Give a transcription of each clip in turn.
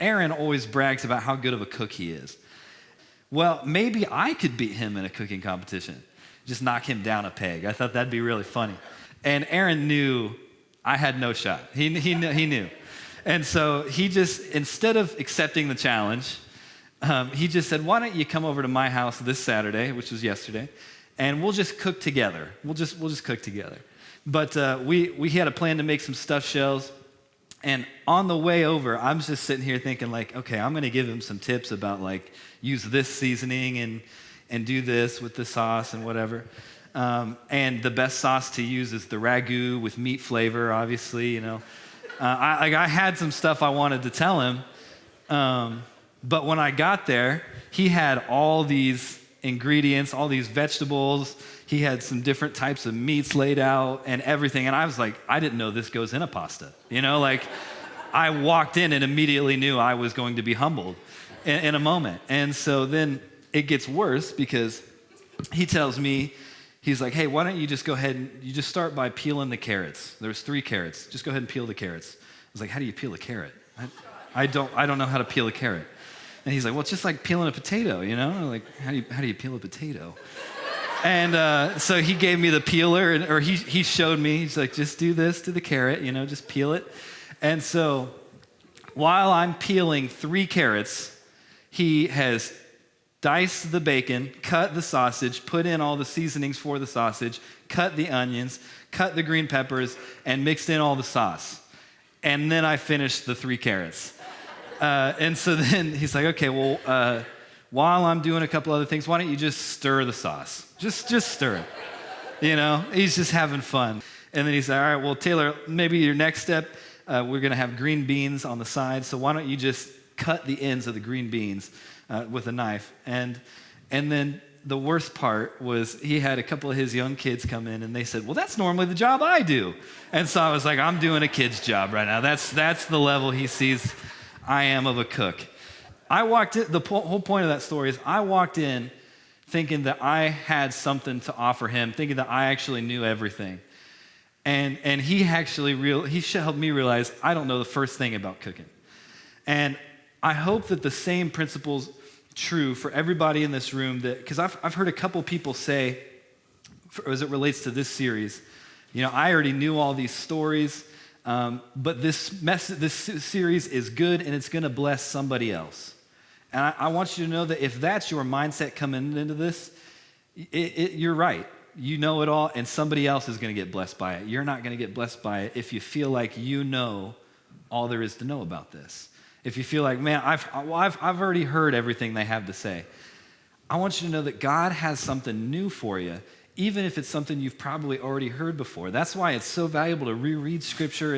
Aaron always brags about how good of a cook he is. Well, maybe I could beat him in a cooking competition, just knock him down a peg. I thought that'd be really funny. And Aaron knew I had no shot. He knew. And so he just, instead of accepting the challenge, he just said, why don't you come over to my house this Saturday, which was yesterday, and we'll just cook together. We'll just cook together. But we had a plan to make some stuffed shells. And on the way over, I'm just sitting here thinking like, okay, I'm going to give him some tips about like, use this seasoning and do this with the sauce and whatever. And the best sauce to use is the ragu with meat flavor, obviously, you know. I had some stuff I wanted to tell him. But when I got there, he had all these ingredients, all these vegetables. He had some different types of meats laid out and everything. And I was like, I didn't know this goes in a pasta. You know, like I walked in and immediately knew I was going to be humbled in a moment. And so then it gets worse because he tells me, he's like, hey, why don't you just go ahead and you just start by peeling the carrots. There's 3 carrots. Just go ahead and peel the carrots. I was like, how do you peel a carrot? I don't know how to peel a carrot. And he's like, well, it's just like peeling a potato, you know? Like, how do you peel a potato? And so he gave me the peeler, or he showed me. He's like, just do this to the carrot, you know, just peel it. And so while I'm peeling 3 carrots, he has diced the bacon, cut the sausage, put in all the seasonings for the sausage, cut the onions, cut the green peppers, and mixed in all the sauce. And then I finished the 3 carrots. And so then he's like, okay, well, while I'm doing a couple other things, why don't you just stir the sauce? Just stir it. You know, he's just having fun. And then he said, all right, well, Taylor, maybe your next step, we're going to have green beans on the side, so why don't you just cut the ends of the green beans with a knife. And then the worst part was he had a couple of his young kids come in and they said, well, that's normally the job I do. And so I was like, I'm doing a kid's job right now. That's the level he sees I am of a cook. I walked in, the whole point of that story is I walked in thinking that I had something to offer him, thinking that I actually knew everything. And he actually he helped me realize I don't know the first thing about cooking. And I hope that the same principle's true for everybody in this room, that because I've heard a couple people say, as it relates to this series, you know, I already knew all these stories, but this series is good and it's going to bless somebody else. And I want you to know that if that's your mindset coming into this, you're right. You know it all, and somebody else is going to get blessed by it. You're not going to get blessed by it if you feel like you know all there is to know about this. If you feel like, man, I've already heard everything they have to say. I want you to know that God has something new for you, even if it's something you've probably already heard before. That's why it's so valuable to reread Scripture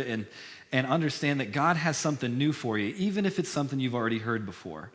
and understand that God has something new for you, even if it's something you've already heard before.